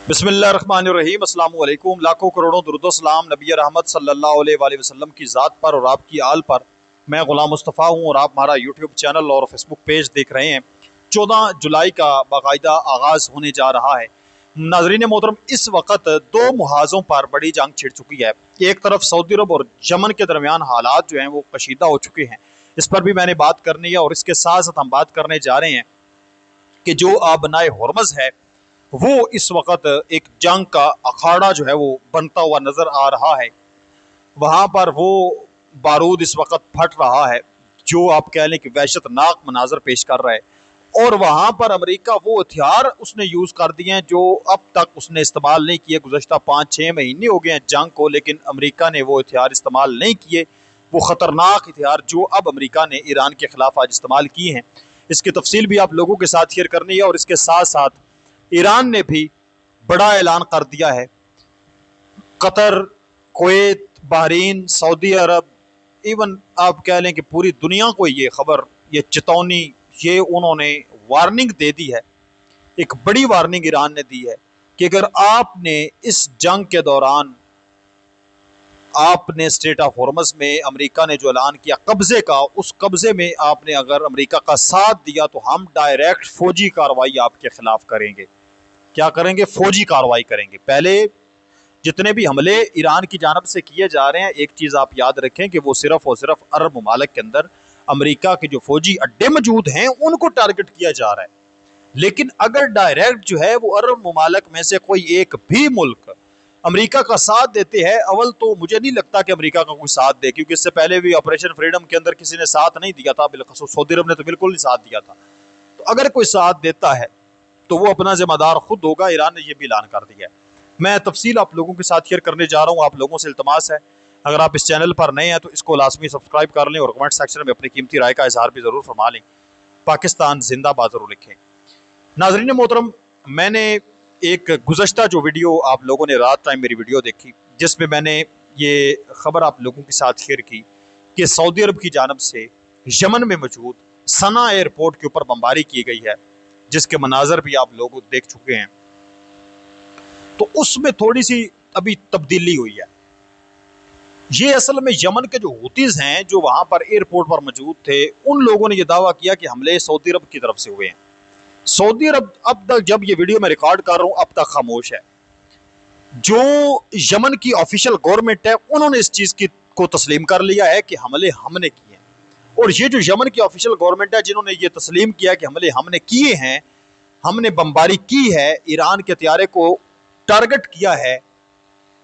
बिस्मिल्लाहिर्रहमानिर्रहीम अस्सलाम वालेकुम। लाखों करोड़ों दुरूद सलाम नबी रहमत सल्लल्लाहु अलैहि वसल्लम की ज़ात पर और आपकी आल पर। मैं ग़ुलाम मुस्तफ़ा हूँ और आप हमारा यूट्यूब चैनल और फेसबुक पेज देख रहे हैं। 14 जुलाई का बाकायदा आगाज़ होने जा रहा है। नाज़रीन मोहतरम, इस वक्त दो मुहाज़ों पर बड़ी जंग छिड़ चुकी है। एक तरफ सऊदी अरब और यमन के दरमियान हालात जो हैं वो कशीदा हो चुके हैं। इस पर भी मैंने बात करनी है और इसके साथ साथ हम बात करने जा रहे हैं कि जो आबनाए हुर्मुज़ है वो इस वक्त एक जंग का अखाड़ा जो है वो बनता हुआ नजर आ रहा है। वहां पर वो बारूद इस वक्त फट रहा है जो आप कह लें कि वहशतनाक मनाजर पेश कर रहा है। और वहां पर अमेरिका वो हथियार उसने यूज कर दिए हैं जो अब तक उसने इस्तेमाल नहीं किए। गुज़श्ता 5-6 महीने हो गए हैं जंग को, लेकिन अमेरिका ने वो हथियार इस्तेमाल नहीं किए। वो खतरनाक हथियार जो अब अमेरिका ने ईरान के खिलाफ आज इस्तेमाल किए हैं, इसकी तफसील भी आप लोगों के साथ शेयर करनी है। और इसके साथ साथ ईरान ने भी बड़ा ऐलान कर दिया है। कतर, कुवैत, बहरीन, सऊदी अरब, इवन आप कह लें कि पूरी दुनिया को ये खबर, ये चेतावनी, ये उन्होंने वार्निंग दे दी है। एक बड़ी वार्निंग ईरान ने दी है कि अगर आपने इस जंग के दौरान आपने स्टेट ऑफ हॉर्मस में अमेरिका ने जो ऐलान किया कब्जे का, उस कब्जे में आपने अगर अमेरिका का साथ दिया तो हम डायरेक्ट फौजी कार्रवाई आपके खिलाफ करेंगे। क्या करेंगे? फौजी कार्रवाई करेंगे। पहले जितने भी हमले ईरान की जानब से किए जा रहे हैं, एक चीज आप याद रखें कि वो सिर्फ और सिर्फ अरब ममालिक के अंदर अमेरिका के जो फौजी अड्डे मौजूद हैं उनको टारगेट किया जा रहा है। लेकिन अगर डायरेक्ट जो है वो अरब ममालिक में से कोई एक भी मुल्क अमेरिका का साथ देते हैं, अव्वल तो मुझे नहीं लगता कि अमेरिका का कोई साथ दे, क्योंकि इससे पहले भी ऑपरेशन फ्रीडम के अंदर किसी ने साथ नहीं दिया था। बिलखसूस सऊदी अरब ने तो बिल्कुल नहीं साथ दिया था। तो अगर कोई साथ देता है तो वो अपना जिम्मेदार खुद होगा। ईरान ने यह भी ऐलान कर दिया है। मैं तफसील आप लोगों के साथ शेयर करने जा रहा हूँ। आप लोगों से इल्तमास है, अगर आप इस चैनल पर नए हैं तो इसको लाजमी सब्सक्राइब कर लें और कमेंट सेक्शन में अपनी कीमती राय का इजहार भी ज़रूर फरमा लें। पाकिस्तान जिंदाबाद ज़रूर लिखें। नाज़रीन मोहतरम, मैंने एक गुज़श्ता जो वीडियो आप लोगों ने रात टाइम मेरी वीडियो देखी, जिसमें मैंने ये खबर आप लोगों के साथ शेयर की कि सऊदी अरब की जानब से यमन में मौजूद सना एयरपोर्ट के ऊपर बमबारी की गई है, जिसके मनाजर भी आप लोग देख चुके हैं। तो उसमें थोड़ी सी अभी तब्दीली हुई है। ये असल में यमन के जो हूतीज हैं जो वहां पर एयरपोर्ट पर मौजूद थे, उन लोगों ने यह दावा किया कि हमले सऊदी अरब की तरफ से हुए हैं। सऊदी अरब अब तक, जब ये वीडियो मैं रिकॉर्ड कर रहा हूं, अब तक खामोश है। जो यमन की ऑफिशियल गवर्नमेंट है उन्होंने इस चीज की को तस्लीम कर लिया है कि हमले हमने किए हैं। और ये जो यमन की ऑफिशियल गवर्नमेंट है जिन्होंने ये तस्लीम किया कि हमले हमने किए हैं, हमने बमबारी की है, ईरान के हथियारे को टारगेट किया है,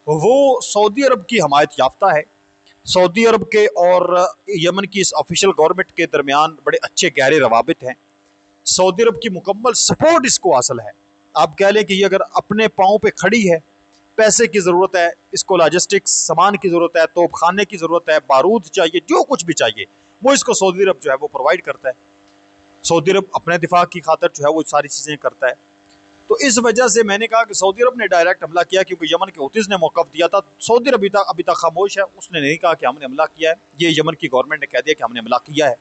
वो सऊदी अरब की हमायत याफ्ता है। सऊदी अरब के और यमन की इस ऑफिशियल गवर्नमेंट के दरमियान बड़े अच्छे गहरे रवाबित हैं। सऊदी अरब की मुकम्मल सपोर्ट इसको हासिल है। आप कह लें कि ये अगर अपने पाँव पे खड़ी है, पैसे की ज़रूरत है, इसको लॉजिस्टिक्स सामान की ज़रूरत है, तोप खाने की ज़रूरत है, बारूद चाहिए, जो कुछ भी चाहिए वो इसको सऊदी अरब जो है वो प्रोवाइड करता है। सऊदी अरब अपने दिफा की खातर जो है वो सारी चीज़ें करता है। तो इस वजह से मैंने कहा कि सऊदी अरब ने डायरेक्ट हमला किया, क्योंकि यमन के हूतीज़ ने मौक़िफ़ दिया था। सऊदी अरब अभी तक खामोश है, उसने नहीं कहा कि हमने हमला किया है। ये यमन की गवर्नमेंट ने कह दिया कि हमने हमला किया है।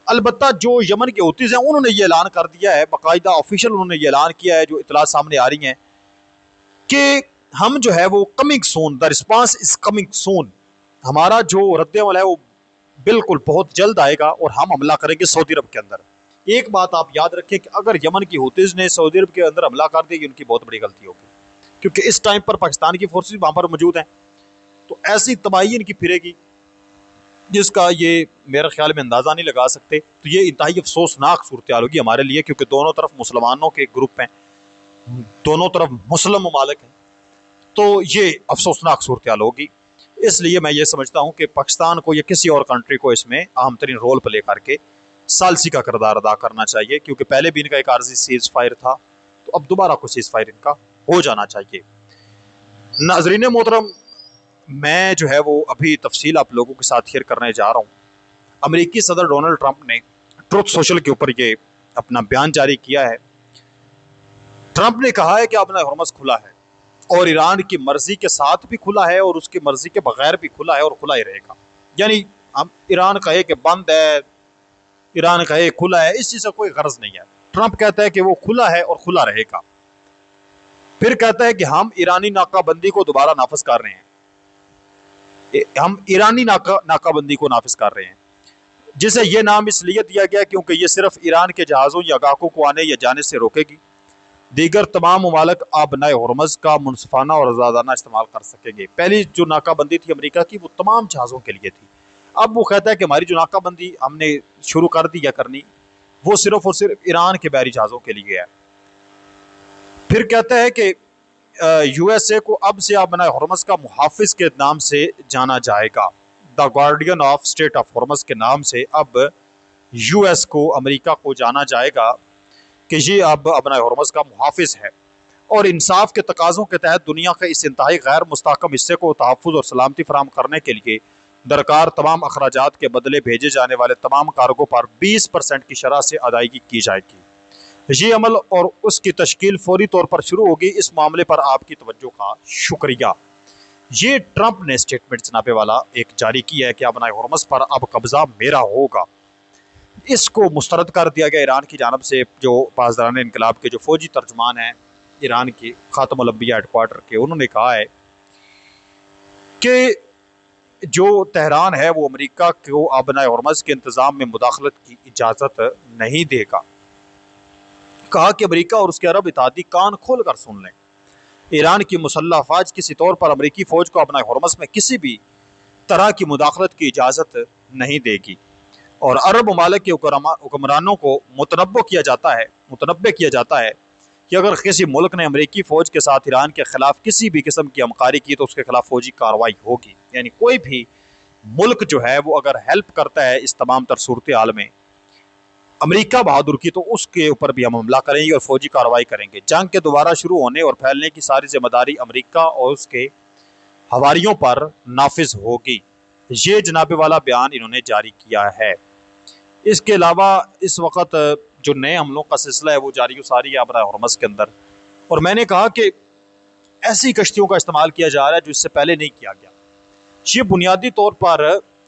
अलबत्ता जो यमन के हूतीज़ हैं उन्होंने ये ऐलान कर दिया है, बाकायदा ऑफिशियल उन्होंने ये ऐलान किया है, जो इतला सामने आ रही हैं कि हम जो है वो coming soon, the response is coming soon. हमारा जो रद्द-ए-अमल है वो बिल्कुल बहुत जल्द आएगा और हम हमला करेंगे सऊदी अरब के अंदर। एक बात आप याद रखें कि अगर यमन की हूतीज़ ने सऊदी अरब के अंदर हमला कर दिया, उनकी बहुत बड़ी गलती होगी, क्योंकि इस टाइम पर पाकिस्तान की फोर्सेज वहां पर मौजूद हैं। तो ऐसी तबाही इनकी फिरेगी जिसका ये मेरे ख्याल में अंदाज़ा नहीं लगा सकते। तो ये इंतहाई अफसोसनाक सूरत हाल होगी हमारे लिए, क्योंकि दोनों तरफ मुसलमानों के ग्रुप हैं, दोनों तरफ मुस्लिम ममालिक हैं। तो ये अफसोसनाक सूरत हाल होगी। इसलिए मैं ये समझता हूँ कि पाकिस्तान को या किसी और कंट्री को इसमें अहम तरीन रोल प्ले करके सालसी का किरदार अदा करना चाहिए, क्योंकि पहले भी इनका एक आर्जी सीज फायर था, तो अब दोबारा कोई सीज फायर इनका हो जाना चाहिए। नाज़रीन मोहतरम, मैं जो है वो अभी तफसील आप लोगों के साथ शेयर करने जा रहा हूँ। अमेरिकी सदर डोनाल्ड ट्रंप ने ट्रुथ सोशल के ऊपर ये अपना बयान जारी किया है। ट्रंप ने कहा है कि अपना हुर्मुज़ खुला है और ईरान की मर्जी के साथ भी खुला है और उसकी मर्जी के बगैर भी खुला है और खुला ही रहेगा। यानी हम ईरान कहे कि बंद है, ईरान कहे खुला है, इस चीज़ से कोई गर्ज नहीं है। ट्रंप कहता है कि वो खुला है और खुला रहेगा। फिर कहता है कि हम ईरानी नाकाबंदी को दोबारा नाफिज कर रहे हैं, हम ईरानी नाकाबंदी को नाफिज कर रहे हैं, जिसे यह नाम इसलिए दिया गया क्योंकि यह सिर्फ ईरान के जहाज़ों या गाहकों को आने या जाने से रोकेगी। दीगर तमाम ममालिक आबनाए हुर्मुज़ का मुनसिफाना और आज़ादाना इस्तेमाल कर सकेंगे। पहली जो नाकाबंदी थी अमेरिका की, वो तमाम जहाज़ों के लिए थी। अब वो कहता है कि हमारी जो नाकाबंदी हमने शुरू कर दी या करनी, वो सिर्फ और सिर्फ ईरान के बहरी जहाज़ों के लिए है। फिर कहता है कि यूएसए को अब से आबनाए हुर्मुज़ का मुहाफिज के नाम से जाना जाएगा। The guardian of state of Hormuz के नाम से अब यूएस को, अमेरिका को जाना जाएगा कि ये अब अपना हुर्मुज़ का मुहाफिज है और इंसाफ के तकाज़ों के तहत दुनिया के इस इंतहाई गैर मुस्तहकम हिस्से को तहफ़्फ़ुज़ और सलामती फराहम करने के लिए दरकार तमाम अखराजात के बदले भेजे जाने वाले तमाम कार्गो पर 20% की शरह से अदायगी की जाएगी। ये अमल और उसकी तश्कील फौरी तौर पर शुरू होगी। इस मामले पर आपकी तवज्जो का शुक्रिया। ये ट्रंप ने स्टेटमेंट जनाबे वाला एक जारी किया है कि अपना हुर्मुज़ पर अब कब्जा मेरा होगा। इसको मुस्तरद कर दिया गया ईरान की जानब से। जो पासदारान इनकलाब के जो फौजी तर्जमान हैं ईरान के खातमुल अंबिया हेडक्वार्टर के, उन्होंने कहा है कि जो तेहरान है वो अमेरिका को आबनाए हुर्मुज़ के इंतज़ाम में मुदाखलत की इजाज़त नहीं देगा। कहा कि अमेरिका और उसके अरब इत्तेहादी कान खोल कर सुन लें, ईरान की मुसल्लह अफवाज किसी तौर पर अमेरिकी फ़ौज को आबनाए हुर्मुज़ में किसी भी तरह की मुदाखलत की इजाज़त नहीं देगी और अरब ममालिक के हुक्मरानों को मुतनब्बे किया जाता है कि अगर किसी मुल्क ने अमेरिकी फ़ौज के साथ ईरान के ख़िलाफ़ किसी भी किस्म की हमकारी की तो उसके खिलाफ फ़ौजी कार्रवाई होगी। यानी कोई भी मुल्क जो है वो अगर हेल्प करता है इस तमाम तर सूरत हाल में अमेरिका बहादुर की, तो उसके ऊपर भी हम हमला करेंगे और फौजी कार्रवाई करेंगे। जंग के दोबारा शुरू होने और फैलने की सारी जिम्मेदारी अमेरिका और उसके हवारियों पर नाफिज होगी। ये जनाबे वाला बयान इन्होंने जारी किया है। इसके अलावा इस वक्त जो नए हमलों का सिलसिला है वो जारी सारी है अपना हुर्मुज़ के अंदर, और मैंने कहा कि ऐसी कश्तियों का इस्तेमाल किया जा रहा है जो इससे पहले नहीं किया गया। ये बुनियादी तौर पर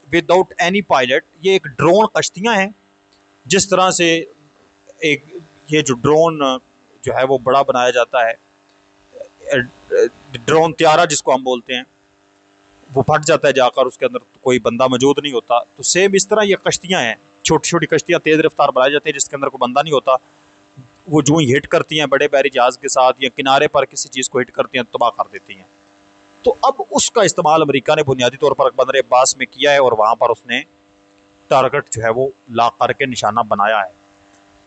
विदाउट एनी पायलट, ये एक ड्रोन कश्तियाँ हैं। जिस तरह से एक ये जो ड्रोन जो है वो बड़ा बनाया जाता है, ड्रोन त्यारा जिसको हम बोलते हैं, वो फट जाता है जाकर, उसके अंदर कोई बंदा मौजूद नहीं होता, तो सेम इस तरह ये कश्तियाँ हैं, छोटी छोटी कश्तियाँ तेज़ रफ्तार बनाई जाती हैं जिसके अंदर कोई बंदा नहीं होता। वो जो ही हिट करती हैं बड़े बहरी जहाज़ के साथ या किनारे पर किसी चीज़ को हिट करती हैं तबाह कर देती हैं। तो अब उसका इस्तेमाल अमेरिका ने बुनियादी तौर पर बंदर अब्बास में किया है और वहाँ पर उसने टारगेट जो है वो ला करके निशाना बनाया है।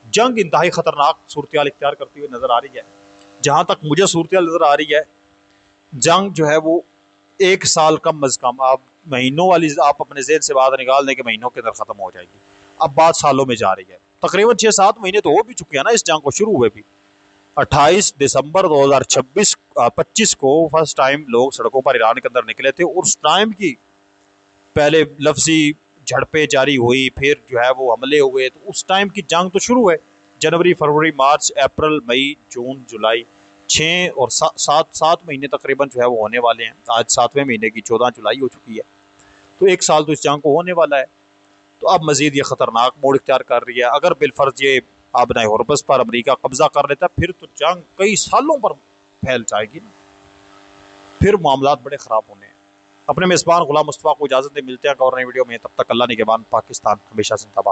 जंग इंतहाई ख़तरनाक सूरत हाल इख्तियार करती हुई नज़र आ रही है। जहाँ तक मुझे सूरत हाल नज़र आ रही है, जंग जो है वो 1 साल कम अज़ कम, आप महीनों वाली आप अपने ज़हन से बात निकाल दें कि महीनों के अंदर ख़त्म हो जाएगी। अब बात सालों में जा रही है। तकरीबन 6-7 महीने तो हो भी चुके हैं ना इस जंग को शुरू हुए भी। 28 दिसंबर 2025 को फर्स्ट टाइम लोग सड़कों पर ईरान के अंदर निकले थे और उस टाइम की पहले लफ्जी झड़पें जारी हुई, फिर जो है वो हमले हुए, तो उस टाइम की जंग तो शुरू है। जनवरी, फरवरी, मार्च, अप्रैल, मई, जून, जुलाई, 6 और 7 महीने तकरीबन जो है वो होने वाले हैं। आज 7वें महीने की 14 जुलाई हो चुकी है, तो 1 साल तो इस जंग को होने वाला है। तो अब मजीद ये ख़तरनाक मोड़ इख्तियार कर रही है। अगर बिलफर्ज ये आबनाए हुर्मुज़ पर अमेरिका कब्जा कर लेता है, फिर तो जंग कई सालों पर फैल जाएगी ना, फिर मामलात बड़े ख़राब होने हैं। अपने मेज़बान गुलाम मुस्तफ़ा को इजाज़त दे, मिलते हैं एक और नई वीडियो में। तब तक अल्लाह निगहबान। पाकिस्तान हमेशा जिंदाबाद।